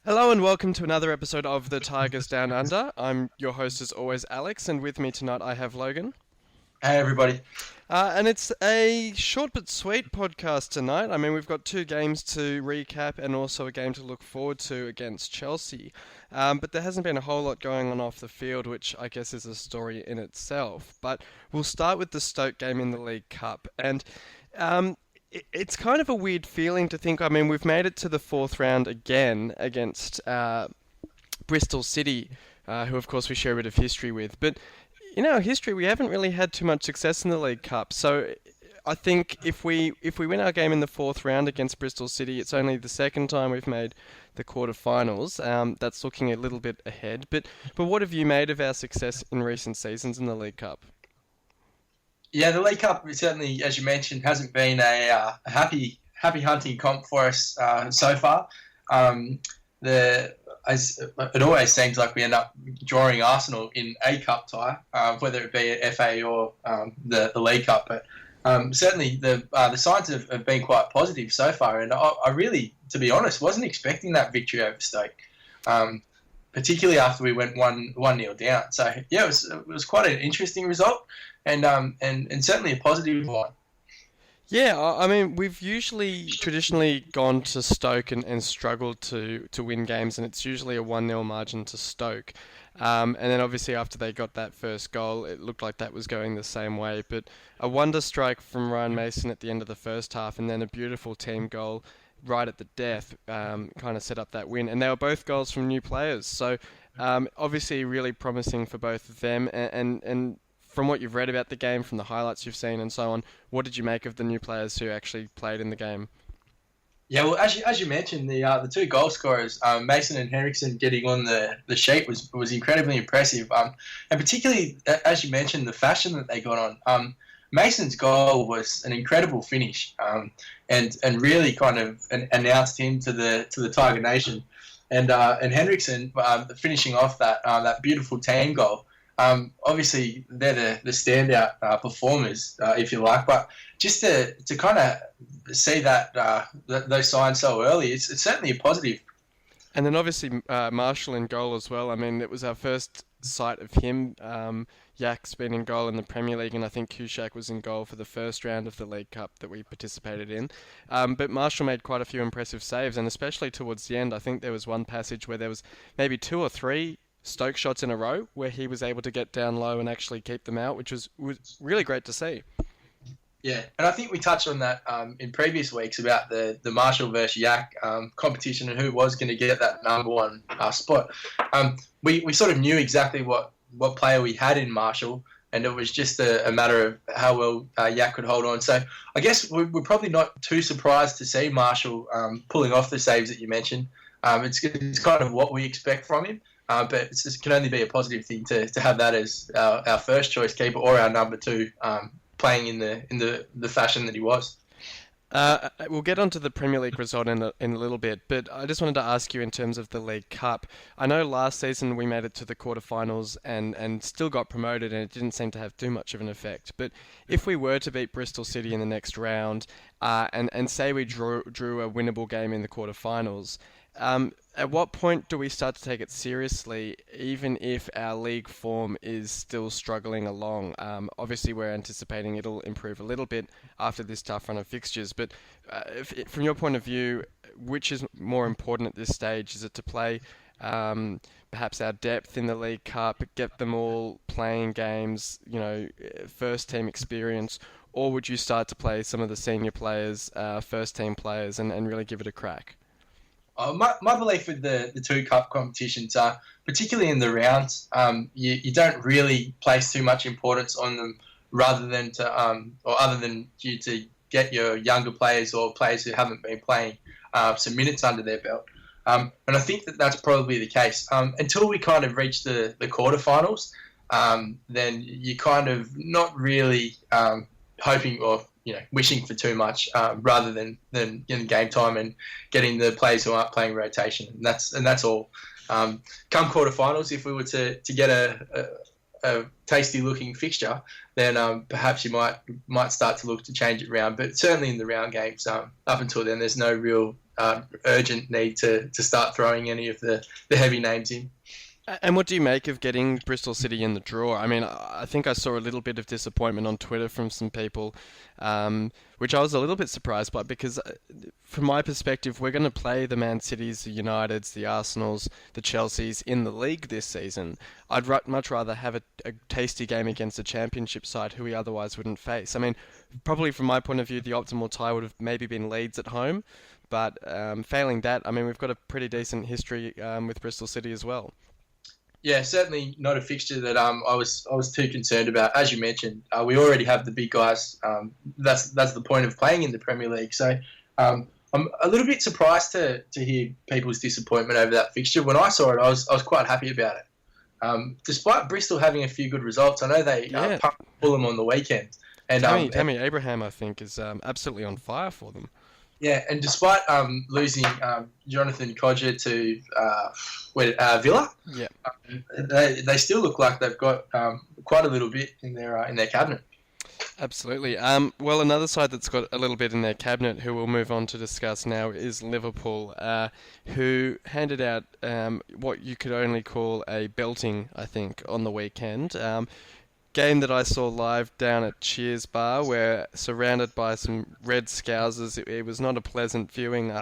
Hello and welcome to another episode of The Tigers Down Under. I'm your host as always, Alex, and with me tonight I have Logan. Hey everybody. And it's a short but sweet podcast tonight. I mean, we've got two games to recap and also a game to look forward to against Chelsea. But there hasn't been a whole lot going on off the field, which I guess is a story in itself. But we'll start with the Stoke game in the League Cup. And it's kind of a weird feeling to think. I mean, we've made it to the fourth round again against Bristol City, who of course we share a bit of history with. But in our history, we haven't really had too much success in the League Cup. So I think if we win our game in the fourth round against Bristol City, it's only the second time we've made the quarterfinals. That's looking a little bit ahead. But what have you made of our success in recent seasons in the League Cup? Yeah, the League Cup certainly, as you mentioned, hasn't been a happy hunting comp for us so far. It always seems like we end up drawing Arsenal in a cup tie, whether it be FA or the League Cup. But certainly the signs have been quite positive so far, and I really, to be honest, wasn't expecting that victory over Stoke. Particularly after we went 1-0 down. So yeah, it was quite an interesting result, and certainly a positive one. Yeah, I mean, we've usually traditionally gone to Stoke and struggled to win games, and it's usually a 1-0 margin to Stoke. And then obviously after they got that first goal, it looked like that was going the same way. But a wonder strike from Ryan Mason at the end of the first half, and then a beautiful team goal right at the death kind of set up that win. And they were both goals from new players. So obviously really promising for both of them. And from what you've read about the game, from the highlights you've seen and so on, what did you make of the new players who actually played in the game? Yeah, well, as you mentioned, the two goal scorers, Mason and Henriksen, getting on the sheet was incredibly impressive. And particularly, as you mentioned, the fashion that they got on. Mason's goal was an incredible finish, and really kind of announced him to the Tiger Nation. And Henriksen finishing off that beautiful team goal. Obviously, they're the standout performers, if you like. But just to kind of see those signs so early, it's certainly a positive. And then obviously Marshall in goal as well. I mean, it was our first sight of him. Yak's been in goal in the Premier League, and I think Kushak was in goal for the first round of the League Cup that we participated in. But Marshall made quite a few impressive saves, and especially towards the end, I think there was one passage where there was maybe two or three Stoke shots in a row where he was able to get down low and actually keep them out, which was really great to see. Yeah, and I think we touched on that in previous weeks about the Marshall versus Yak competition and who was going to get that number one spot. We sort of knew exactly what player we had in Marshall, and it was just a matter of how well Yak could hold on. So I guess we're probably not too surprised to see Marshall pulling off the saves that you mentioned. It's kind of what we expect from him. But it can only be a positive thing to have that as our first choice keeper or our number two playing in the fashion that he was. We'll get onto the Premier League result in a little bit, but I just wanted to ask you in terms of the League Cup. I know last season we made it to the quarterfinals and still got promoted, and it didn't seem to have too much of an effect. But if we were to beat Bristol City in the next round, and say we drew a winnable game in the quarterfinals, at what point do we start to take it seriously, even if our league form is still struggling along? Obviously, we're anticipating it'll improve a little bit after this tough run of fixtures, but from your point of view, which is more important at this stage? Is it to play perhaps our depth in the League Cup, get them all playing games, first team experience, or would you start to play some of the senior players, first team players, and really give it a crack? My belief with the two cup competitions are, particularly in the rounds, you don't really place too much importance on them, rather than or other than you to get your younger players or players who haven't been playing some minutes under their belt. And I think that's probably the case until we kind of reach the quarterfinals. Then you kind of not really hoping or wishing for too much, rather than getting game time and getting the players who aren't playing rotation. And that's all. Come quarterfinals, if we were to get a tasty-looking fixture, then perhaps you might start to look to change it around. But certainly in the round games, up until then, there's no real urgent need to start throwing any of the heavy names in. And what do you make of getting Bristol City in the draw? I mean, I think I saw a little bit of disappointment on Twitter from some people, which I was a little bit surprised by because, from my perspective, we're going to play the Man Cities, the Uniteds, the Arsenals, the Chelseas in the league this season. I'd much rather have a tasty game against a championship side who we otherwise wouldn't face. I mean, probably from my point of view, the optimal tie would have maybe been Leeds at home, but failing that, I mean, we've got a pretty decent history with Bristol City as well. Yeah, certainly not a fixture that I was too concerned about. As you mentioned, we already have the big guys. That's the point of playing in the Premier League. So I'm a little bit surprised to hear people's disappointment over that fixture. When I saw it, I was quite happy about it. Despite Bristol having a few good results, I know they pumped Fulham on the weekend. And Tammy Abraham, I think, is absolutely on fire for them. Yeah, and despite losing Jonathan Codger to Villa, they still look like they've got quite a little bit in their cabinet. Absolutely. Well, another side that's got a little bit in their cabinet, who we'll move on to discuss now, is Liverpool, who handed out what you could only call a belting, I think, on the weekend. Game that I saw live down at Cheers Bar, where surrounded by some red scousers, it was not a pleasant viewing.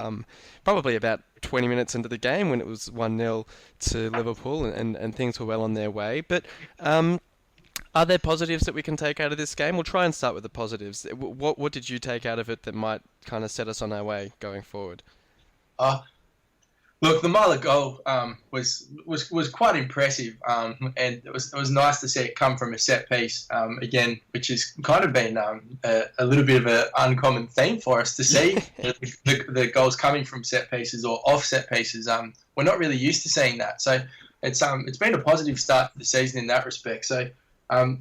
Probably about 20 minutes into the game when it was 1-0 to Liverpool and things were well on their way. But are there positives that we can take out of this game? We'll try and start with the positives. What did you take out of it that might kind of set us on our way going forward? Look, the Meyler goal was quite impressive, and it was nice to see it come from a set piece again, which has kind of been a little bit of an uncommon theme for us to see the goals coming from set pieces or off set pieces. We're not really used to seeing that, so it's been a positive start to the season in that respect. So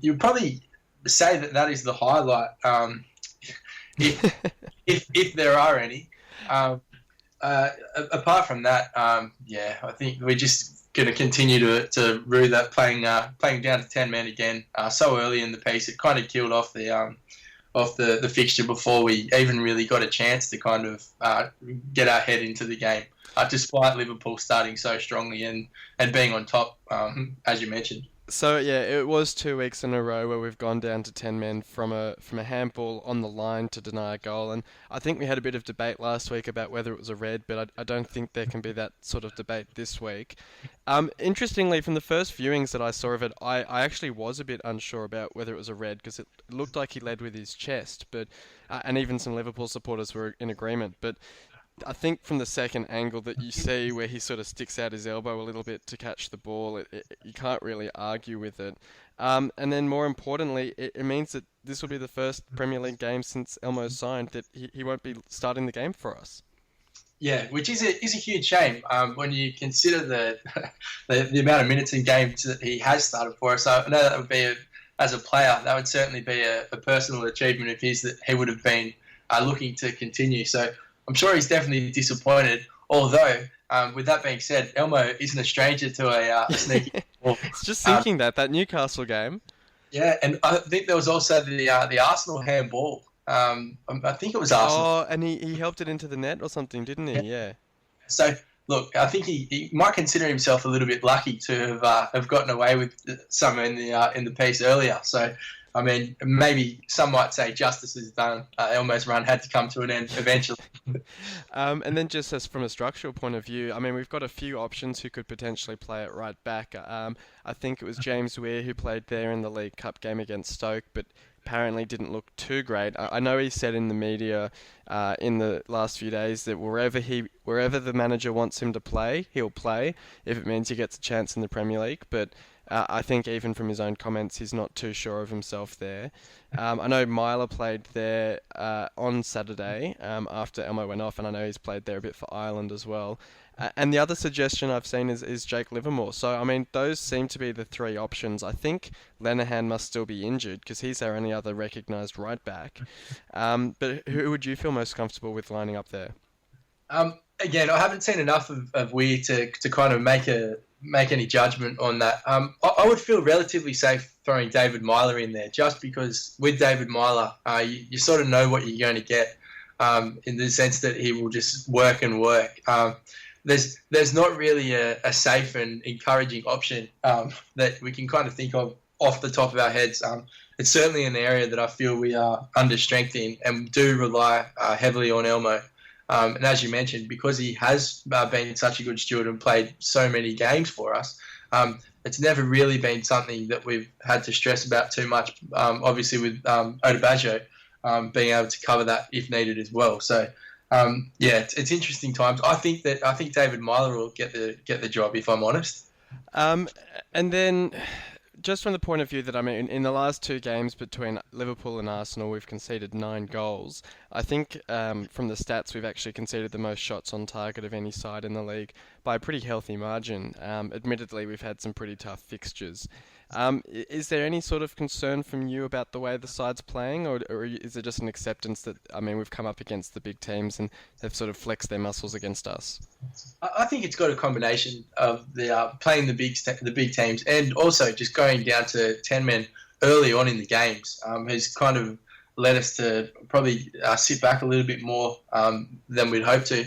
you'd probably say that is the highlight, if there are any. Apart from that, I think we're just going to continue to rue that playing down to 10 men again so early in the piece. It kind of killed off the fixture before we even really got a chance to kind of get our head into the game, despite Liverpool starting so strongly and being on top, as you mentioned. So yeah, it was 2 weeks in a row where we've gone down to 10 men from a handball on the line to deny a goal, and I think we had a bit of debate last week about whether it was a red, but I don't think there can be that sort of debate this week. Interestingly, from the first viewings that I saw of it, I actually was a bit unsure about whether it was a red because it looked like he led with his chest, but and even some Liverpool supporters were in agreement, but I think from the second angle that you see where he sort of sticks out his elbow a little bit to catch the ball, you can't really argue with it. And then more importantly, it means that this will be the first Premier League game since Elmo signed that he won't be starting the game for us. Yeah, which is a huge shame when you consider the amount of minutes and games that he has started for us. So I know that would be, as a player, that would certainly be a personal achievement of his that he would have been looking to continue. So I'm sure he's definitely disappointed, although, with that being said, Elmo isn't a stranger to a sneaky ball. It's just thinking that Newcastle game. Yeah, and I think there was also the Arsenal handball. I think it was Arsenal. Oh, and he helped it into the net or something, didn't he? Yeah. So, look, I think he might consider himself a little bit lucky to have gotten away with some in the piece earlier. So, I mean, maybe some might say justice is done. Elmo's run had to come to an end eventually. And then just as from a structural point of view, I mean, we've got a few options who could potentially play it right back. I think it was James Weir who played there in the League Cup game against Stoke, but apparently didn't look too great. I know he said in the media in the last few days that wherever the manager wants him to play, he'll play if it means he gets a chance in the Premier League. But I think even from his own comments, he's not too sure of himself there. I know Meyler played there on Saturday after Elmo went off, and I know he's played there a bit for Ireland as well. And the other suggestion I've seen is Jake Livermore. So, I mean, those seem to be the three options. I think Lenihan must still be injured because he's our only other recognised right back. But who would you feel most comfortable with lining up there? Again, I haven't seen enough of Weir to kind of make any judgment on that. I would feel relatively safe throwing David Meyler in there, just because with David Meyler, you sort of know what you're going to get, in the sense that he will just work and work. There's not really a safe and encouraging option that we can kind of think of off the top of our heads. It's certainly an area that I feel we are under strength in, and do rely heavily on Elmo. And as you mentioned, because he has been such a good steward and played so many games for us, it's never really been something that we've had to stress about too much. Obviously, with Odebajo being able to cover that if needed as well. So, it's interesting times. I think David Meyler will get the job, if I'm honest. And then, just from the point of view that, I mean, in the last two games between Liverpool and Arsenal, we've conceded 9 goals. I think from the stats, we've actually conceded the most shots on target of any side in the league by a pretty healthy margin. Admittedly, we've had some pretty tough fixtures. Is there any sort of concern from you about the way the side's playing, or is it just an acceptance that, I mean, we've come up against the big teams and they've sort of flexed their muscles against us? I think it's got a combination of the playing the big teams, and also just going down to 10 men early on in the games has kind of led us to probably sit back a little bit more than we'd hoped to.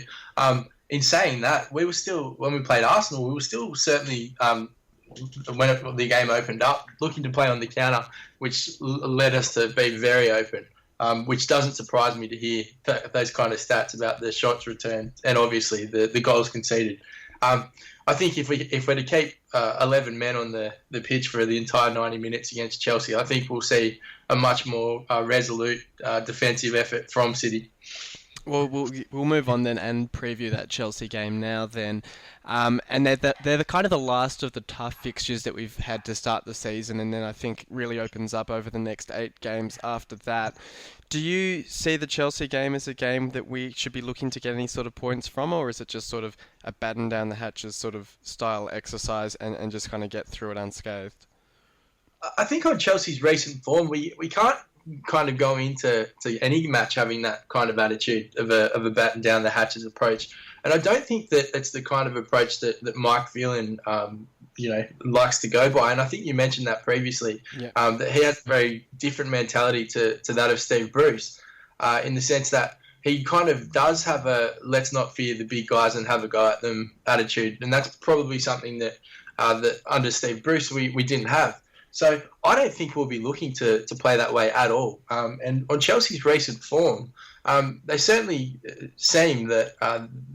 In saying that, we were still, when we played Arsenal, we were still certainly, when the game opened up, looking to play on the counter, which led us to be very open, which doesn't surprise me to hear those kind of stats about the shots returned and obviously the goals conceded. I think if we're to keep 11 men on the pitch for the entire 90 minutes against Chelsea, I think we'll see a much more resolute defensive effort from City. Well, we'll move on then and preview that Chelsea game now then. And they're the kind of the last of the tough fixtures that we've had to start the season, and then I think really opens up over the next 8 games after that. Do you see the Chelsea game as a game that we should be looking to get any sort of points from, or is it just sort of a batten down the hatches sort of style exercise and just kind of get through it unscathed? I think on Chelsea's recent form, we can't kind of go into any match having that kind of attitude of a batten down the hatches approach. And I don't think that it's the kind of approach that Mike Phelan, likes to go by. And I think you mentioned that previously, that he has a very different mentality to that of Steve Bruce, in the sense that he kind of does have a let's not fear the big guys and have a go at them attitude. And that's probably something that under Steve Bruce we didn't have. So I don't think we'll be looking to play that way at all. And on Chelsea's recent form, they certainly seem that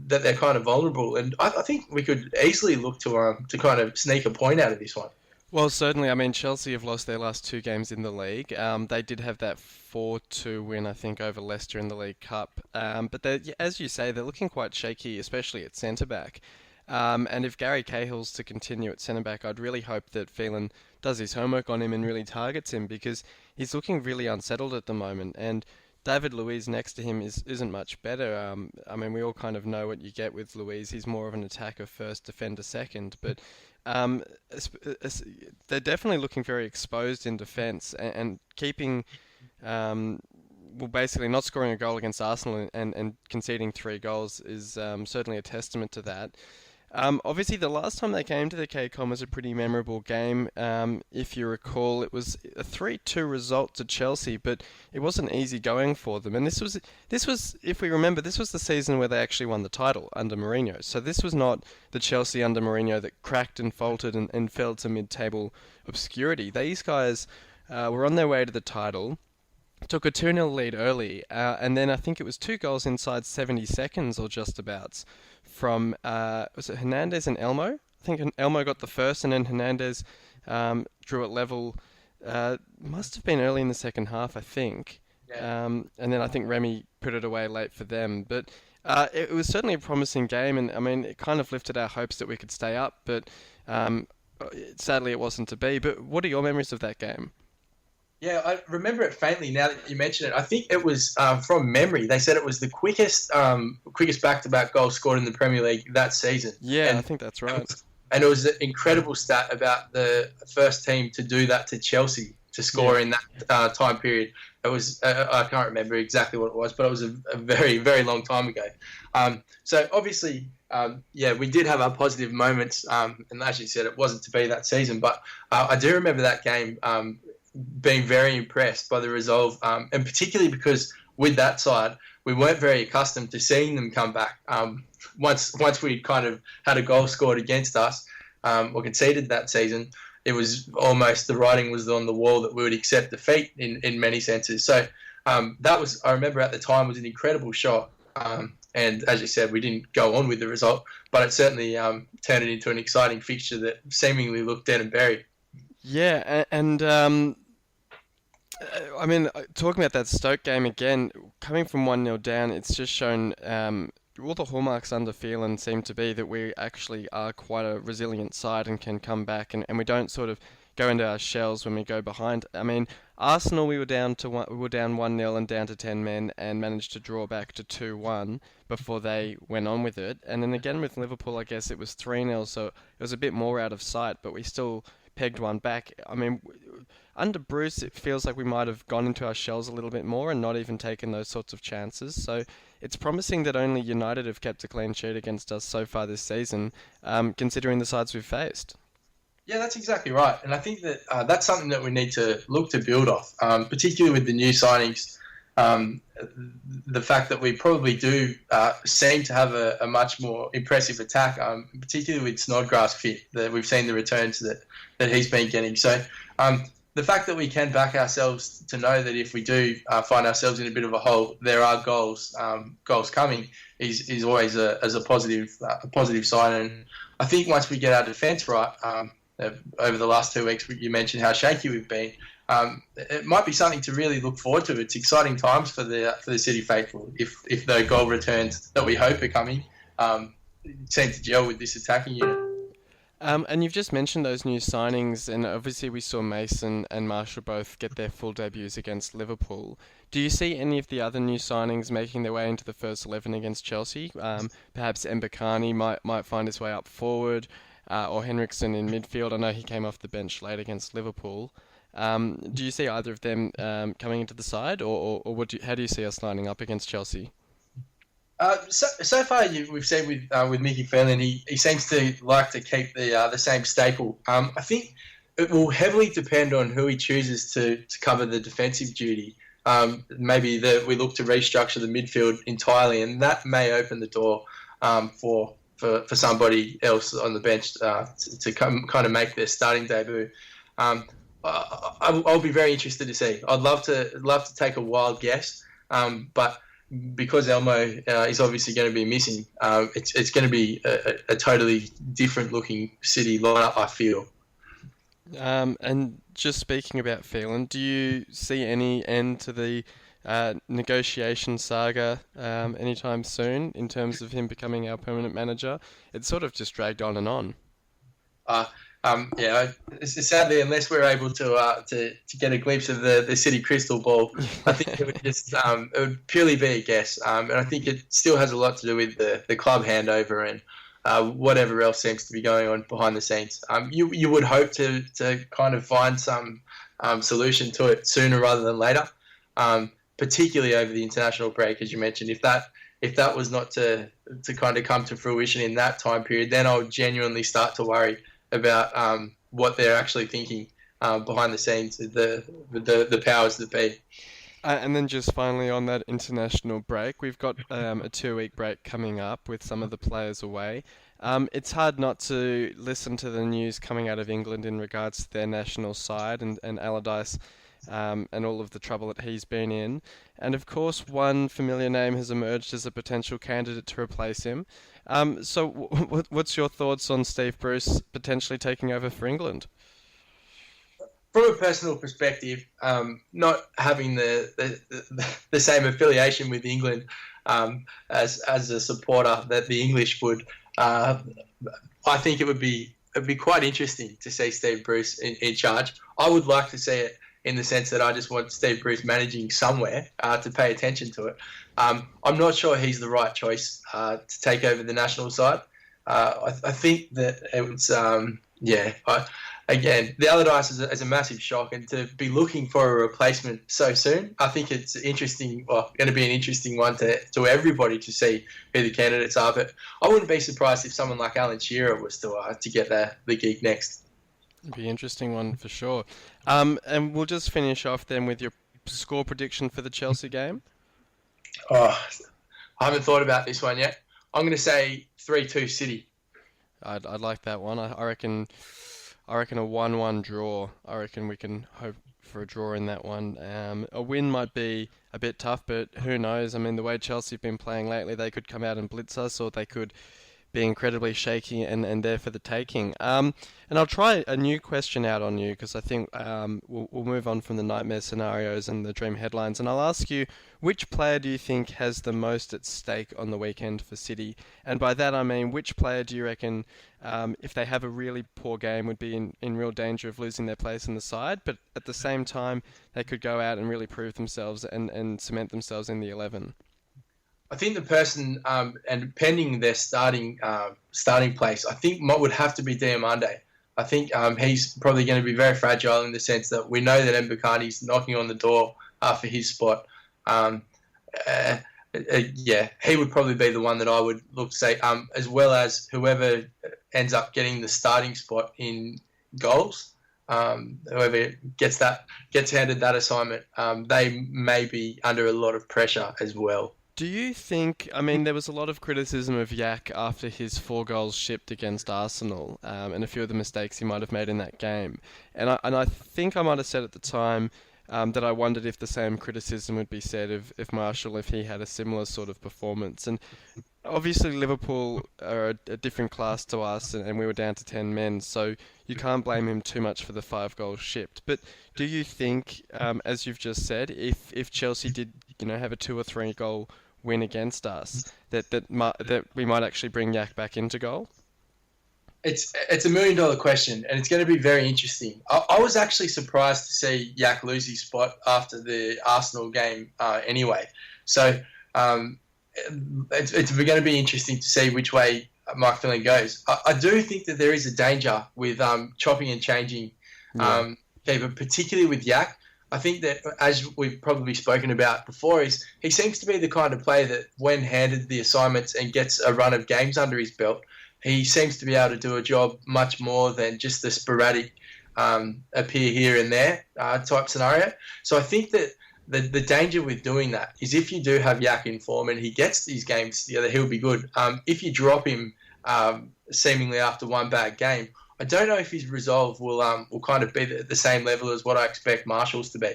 they're kind of vulnerable. And I think we could easily look to kind of sneak a point out of this one. Well, certainly. I mean, Chelsea have lost their last 2 games in the league. They did have that 4-2 win, I think, over Leicester in the League Cup. But as you say, they're looking quite shaky, especially at centre-back. And if Gary Cahill's to continue at centre-back, I'd really hope that Phelan does his homework on him and really targets him, because he's looking really unsettled at the moment. And David Luiz next to him isn't much better. I mean, we all kind of know what you get with Luiz. He's more of an attacker first, defender second. But they're definitely looking very exposed in defence, and keeping... basically not scoring a goal against Arsenal and conceding 3 goals is certainly a testament to that. Obviously, the last time they came to the KCOM was a pretty memorable game. If you recall, it was a 3-2 result to Chelsea, but it wasn't easy going for them. And this was, if we remember, this was the season where they actually won the title under Mourinho. So this was not the Chelsea under Mourinho that cracked and faltered and fell to mid-table obscurity. These guys were on their way to the title, took a 2-0 lead early, and then I think it was 2 goals inside 70 seconds or just abouts from, was it Hernandez and Elmo? I think Elmo got the first, and then Hernandez drew it level. Must have been early in the second half, I think. Yeah. And then I think Remy put it away late for them. But it was certainly a promising game, and I mean, it kind of lifted our hopes that we could stay up, but sadly it wasn't to be. But what are your memories of that game? Yeah, I remember it faintly now that you mention it. I think it was from memory. They said it was the quickest back-to-back goal scored in the Premier League that season. Yeah, I think that's right. And it was an incredible stat about the first team to do that to Chelsea, to score Yeah. in that time period. It was I can't remember exactly what it was, but it was a very, very long time ago. So obviously, we did have our positive moments, and as you said, it wasn't to be that season. But I do remember that game being very impressed by the resolve, and particularly because with that side, we weren't very accustomed to seeing them come back. Once we kind of had a goal scored against us or conceded that season, it was almost the writing was on the wall that we would accept defeat in many senses. So that was, I remember at the time, was an incredible shock. And as you said, we didn't go on with the result, but it certainly turned it into an exciting fixture that seemingly looked dead and buried. Yeah, and I mean, talking about that Stoke game again, coming from 1-0 down, it's just shown all the hallmarks under Phelan seem to be that we actually are quite a resilient side and can come back, and we don't sort of go into our shells when we go behind. I mean, Arsenal, we were down 1-0 and down to 10 men and managed to draw back to 2-1 before they went on with it. And then again with Liverpool, I guess it was 3-0, so it was a bit more out of sight, but we still pegged one back. I mean, under Bruce, it feels like we might have gone into our shells a little bit more and not even taken those sorts of chances. So it's promising that only United have kept a clean sheet against us so far this season, considering the sides we've faced. Yeah, that's exactly right. And I think that that's something that we need to look to build off, particularly with the new signings. The fact that we probably do seem to have a much more impressive attack, particularly with Snodgrass fit, that we've seen the returns that he's been getting. So the fact that we can back ourselves to know that if we do find ourselves in a bit of a hole, there are goals coming is always a positive sign. And I think once we get our defence right, over the last 2 weeks, you mentioned how shaky we've been. It might be something to really look forward to. It's exciting times for the City faithful if the goal returns that we hope are coming seem to gel with this attacking unit. And you've just mentioned those new signings, and obviously we saw Mason and Marshall both get their full debuts against Liverpool. Do you see any of the other new signings making their way into the first 11 against Chelsea? Perhaps Mbakani might find his way up forward, or Henriksen in midfield. I know he came off the bench late against Liverpool. Do you see either of them coming into the side, or how do you see us lining up against Chelsea? So far, we've seen with Mickey Phelan, he seems to like to keep the same staple. I think it will heavily depend on who he chooses to cover the defensive duty. Maybe we look to restructure the midfield entirely, and that may open the door for somebody else on the bench to come kind of make their starting debut. I'll be very interested to see. I'd love to take a wild guess, but because Elmo is obviously going to be missing, it's going to be a totally different looking City lineup, I feel. And just speaking about Phelan, do you see any end to the negotiation saga anytime soon in terms of him becoming our permanent manager? It's sort of just dragged on and on. Sadly, unless we're able to get a glimpse of the City crystal ball, I think it would purely be a guess. And I think it still has a lot to do with the club handover and whatever else seems to be going on behind the scenes. You would hope to kind of find some solution to it sooner rather than later, particularly over the international break, as you mentioned. If that was not to kind of come to fruition in that time period, then I'll genuinely start to worry about what they're actually thinking behind the scenes, the powers that be. And then just finally on that international break, we've got a 2-week break coming up with some of the players away. It's hard not to listen to the news coming out of England in regards to their national side and Allardyce and all of the trouble that he's been in. And of course, one familiar name has emerged as a potential candidate to replace him. So what's your thoughts on Steve Bruce potentially taking over for England? From a personal perspective, not having the same affiliation with England as a supporter that the English would, I think it'd be quite interesting to see Steve Bruce in charge. I would like to see it in the sense that I just want Steve Bruce managing somewhere to pay attention to it. I'm not sure he's the right choice to take over the national side. I think that it was, again, the Allardyce is a massive shock, and to be looking for a replacement so soon, I think it's interesting. Well, going to be an interesting one to everybody to see who the candidates are. But I wouldn't be surprised if someone like Alan Shearer was to get the gig next. It'd be an interesting one for sure. And we'll just finish off then with your score prediction for the Chelsea game. Oh, I haven't thought about this one yet. I'm going to say 3-2 City. I'd like that one. I reckon a 1-1 draw. I reckon we can hope for a draw in that one. A win might be a bit tough, but who knows? I mean, the way Chelsea have been playing lately, they could come out and blitz us, or they could be incredibly shaky and there for the taking. And I'll try a new question out on you, because I think we'll move on from the nightmare scenarios and the dream headlines. And I'll ask you, which player do you think has the most at stake on the weekend for City? And by that I mean, which player do you reckon, if they have a really poor game, would be in real danger of losing their place in the side, but at the same time they could go out and really prove themselves and cement themselves in the 11? I think the person, and pending their starting place, I think would have to be Diomande. I think he's probably going to be very fragile in the sense that we know that Mbakani's knocking on the door for his spot. Yeah, he would probably be the one that I would look to say, as well as whoever ends up getting the starting spot in goals. Whoever gets handed that assignment, they may be under a lot of pressure as well. Do you think, I mean, there was a lot of criticism of Yak after his 4 goals shipped against Arsenal, and a few of the mistakes he might have made in that game. And I think I might have said at the time that I wondered if the same criticism would be said if Marshall, if he had a similar sort of performance. And obviously Liverpool are a different class to us, and we were down to 10 men, so you can't blame him too much for the 5 goals shipped. But do you think, as you've just said, if Chelsea did, have a 2 or 3 goal win against us, that we might actually bring Yak back into goal? It's $1 million question, and it's going to be very interesting. I was actually surprised to see Yak lose his spot after the Arsenal game anyway. So it's going to be interesting to see which way Mike Phelan goes. I do think that there is a danger with chopping and changing, but particularly with Yak. I think that, as we've probably spoken about before, is he seems to be the kind of player that when handed the assignments and gets a run of games under his belt, he seems to be able to do a job much more than just the sporadic appear here and there type scenario. So I think that the danger with doing that is if you do have Yak in form and he gets these games together, he'll be good. If you drop him seemingly after one bad game, I don't know if his resolve will kind of be the same level as what I expect Marshall's to be.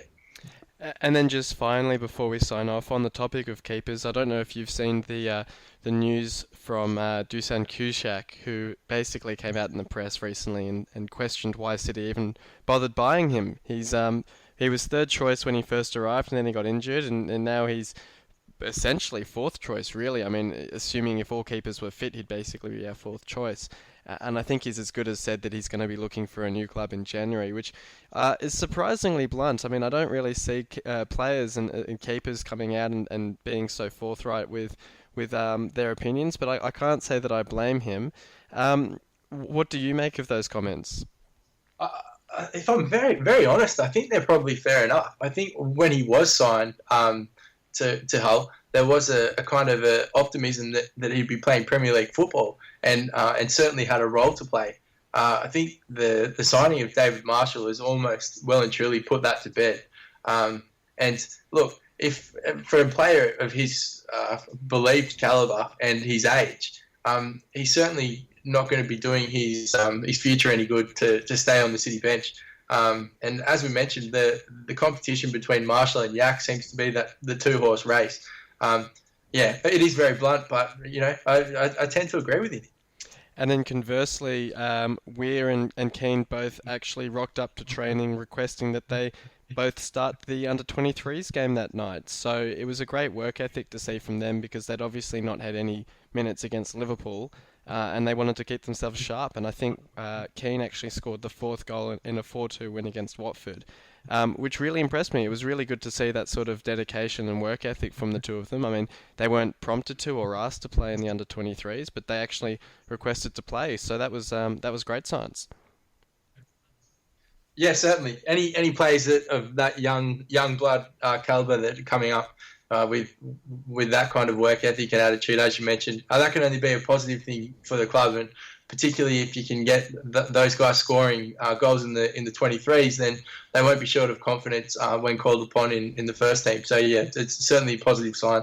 And then just finally, before we sign off, on the topic of keepers, I don't know if you've seen the news from Dusan Kushak, who basically came out in the press recently and questioned why City even bothered buying him. He was third choice when he first arrived, and then he got injured, and now he's essentially fourth choice, really. I mean, assuming if all keepers were fit, he'd basically be our fourth choice. And I think he's as good as said that he's going to be looking for a new club in January, which is surprisingly blunt. I mean, I don't really see players and keepers coming out and being so forthright with their opinions, but I can't say that I blame him. What do you make of those comments? If I'm very, very honest, I think they're probably fair enough. I think when he was signed to Hull, there was a kind of a optimism that he'd be playing Premier League football and certainly had a role to play. I think the signing of David Marshall has almost well and truly put that to bed. And look, if for a player of his believed caliber and his age, he's certainly not going to be doing his future any good to stay on the City bench. And as we mentioned, the competition between Marshall and Yak seems to be that the 2-horse race. Yeah, it is very blunt, but I tend to agree with him. And then conversely, Weir and Keane both actually rocked up to training requesting that they both start the under-23s game that night. So it was a great work ethic to see from them, because they'd obviously not had any minutes against Liverpool, and they wanted to keep themselves sharp. And I think Keane actually scored the 4th goal in a 4-2 win against Watford, which really impressed me. It was really good to see that sort of dedication and work ethic from the two of them. I mean, they weren't prompted to or asked to play in the under-23s, but they actually requested to play. So that was great science. Yeah, certainly. Any players of that young blood caliber that are coming up with that kind of work ethic and attitude, as you mentioned, that can only be a positive thing for the club, and particularly if you can get those guys scoring goals in the 23s, then they won't be short of confidence when called upon in the first team. So yeah, it's certainly a positive sign.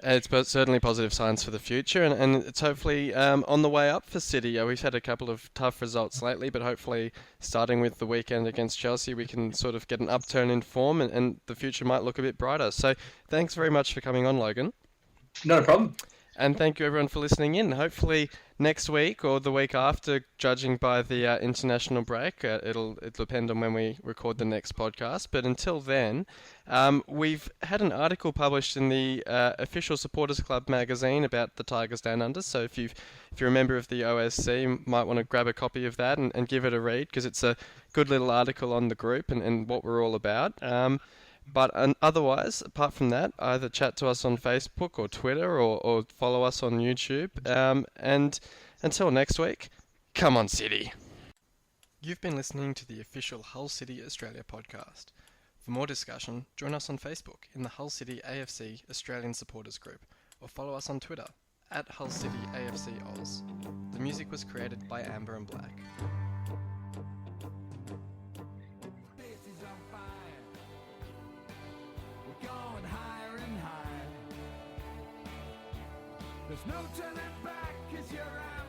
It's certainly positive signs for the future, and it's hopefully on the way up for City. We've had a couple of tough results lately, but hopefully, starting with the weekend against Chelsea, we can sort of get an upturn in form, and the future might look a bit brighter. So, thanks very much for coming on, Logan. Not a problem. And thank you everyone for listening in. Hopefully next week or the week after, judging by the international break, it'll depend on when we record the next podcast. But until then, we've had an article published in the official Supporters Club magazine about the Tigers Down Under. So if you're a member of the OSC, you might want to grab a copy of that and give it a read, because it's a good little article on the group and what we're all about. But otherwise, apart from that, either chat to us on Facebook or Twitter or follow us on YouTube. And until next week, come on, City. You've been listening to the official Hull City Australia podcast. For more discussion, join us on Facebook in the Hull City AFC Australian Supporters Group, or follow us on Twitter at Hull City AFC Oz. The music was created by Amber and Black. Going higher and higher. There's no turning back 'cause you're out.